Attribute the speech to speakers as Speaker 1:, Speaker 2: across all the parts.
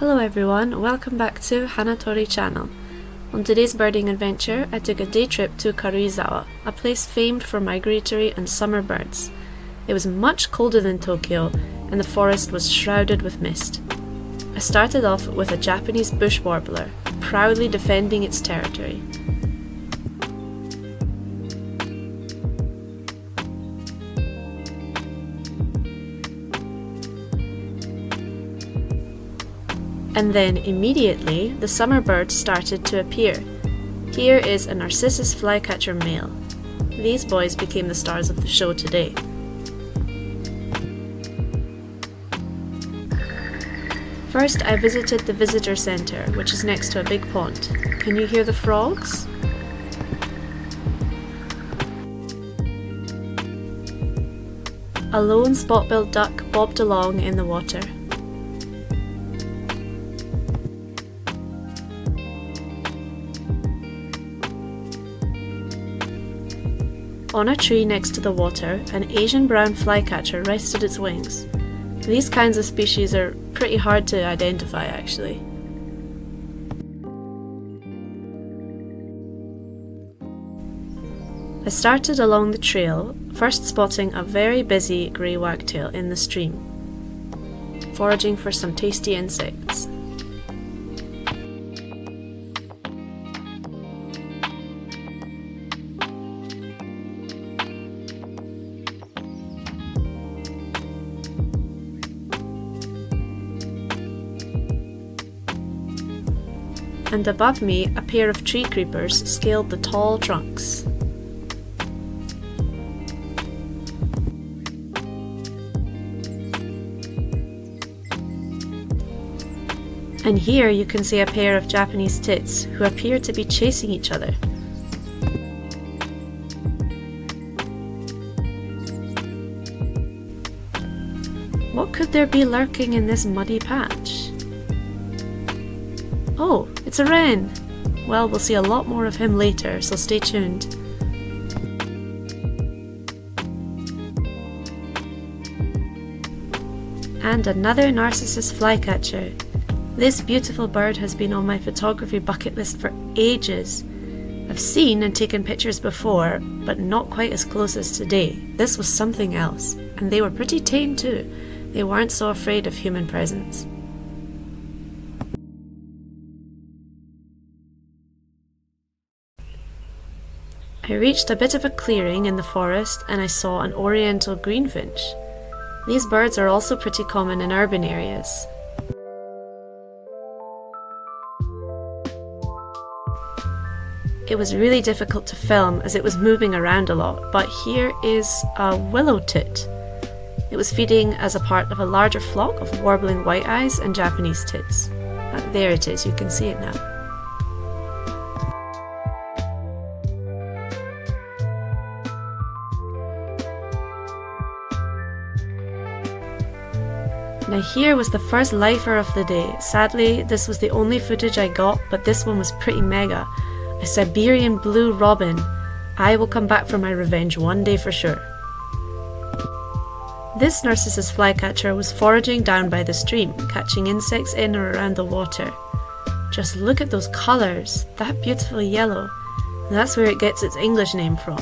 Speaker 1: Hello everyone, welcome back to Hanatori channel. On today's birding adventure, I took a day trip to Karuizawa, a place famed for migratory and summer birds. It was much colder than Tokyo, and the forest was shrouded with mist. I started off with a Japanese bush warbler, proudly defending its territory. And then, immediately, the summer birds started to appear. Here is a Narcissus flycatcher male. These boys became the stars of the show today. First, I visited the visitor center, which is next to a big pond. Can you hear the frogs? A lone spot-billed duck bobbed along in the water. On a tree next to the water, an Asian brown flycatcher rested its wings. These kinds of species are pretty hard to identify, actually. I started along the trail, first spotting a very busy grey wagtail in the stream, foraging for some tasty insects. And above me, a pair of tree creepers scaled the tall trunks. And here you can see a pair of Japanese tits who appear to be chasing each other. What could there be lurking in this muddy patch? Oh, it's a wren! Well, we'll see a lot more of him later, so stay tuned. And another Narcissus flycatcher. This beautiful bird has been on my photography bucket list for ages. I've seen and taken pictures before, but not quite as close as today. This was something else, and they were pretty tame too. They weren't so afraid of human presence. I reached a bit of a clearing in the forest and I saw an oriental greenfinch. These birds are also pretty common in urban areas. It was really difficult to film as it was moving around a lot, but here is a willow tit. It was feeding as a part of a larger flock of warbling white-eyes and Japanese tits. There it is, you can see it now. Now here was the first lifer of the day. Sadly, this was the only footage I got, but this one was pretty mega. A Siberian blue robin. I will come back for my revenge one day for sure. This Narcissus flycatcher was foraging down by the stream, catching insects in or around the water. Just look at those colours, that beautiful yellow. And that's where it gets its English name from.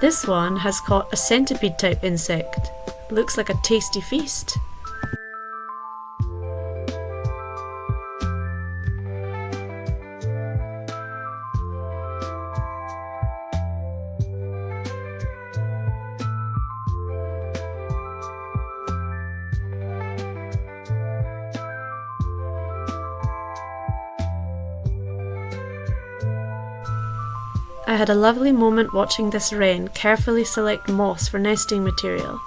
Speaker 1: This one has caught a centipede type insect. Looks like a tasty feast. I had a lovely moment watching this wren carefully select moss for nesting material.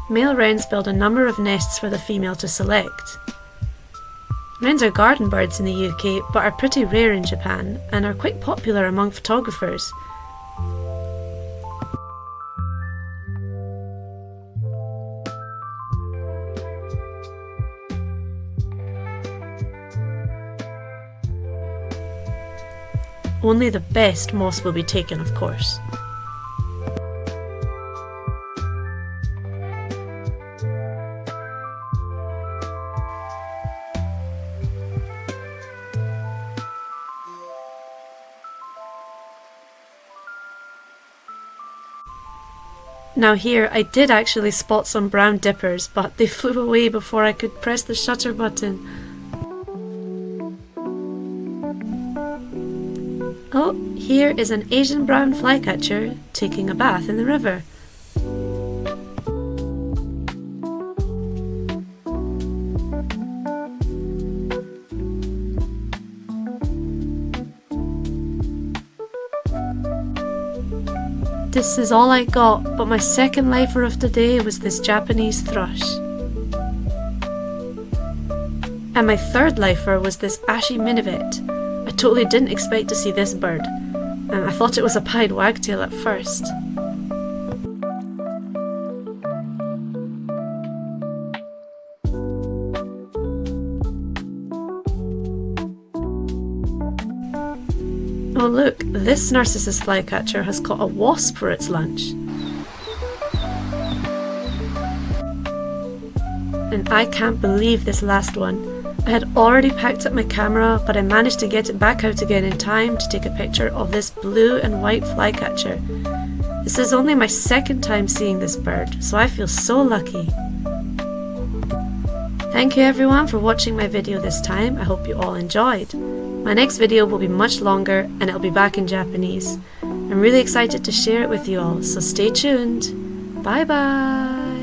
Speaker 1: Male wrens build a number of nests for the female to select. Wrens are garden birds in the UK but are pretty rare in Japan and are quite popular among photographers. Only the best moss will be taken, of course. Now here, I did actually spot some brown dippers, but they flew away before I could press the shutter button. Oh, here is an Asian brown flycatcher taking a bath in the river. This is all I got, but my second lifer of the day was this Japanese thrush. And my third lifer was this ashy minivet. I totally didn't expect to see this bird. I thought it was a pied wagtail at first. Oh look, this Narcissus flycatcher has caught a wasp for its lunch. And I can't believe this last one. I had already packed up my camera, but I managed to get it back out again in time to take a picture of this blue and white flycatcher. This is only my second time seeing this bird, so I feel so lucky. Thank you everyone for watching my video this time. I hope you all enjoyed. My next video will be much longer and it'll be back in Japanese. I'm really excited to share it with you all, so stay tuned. Bye bye!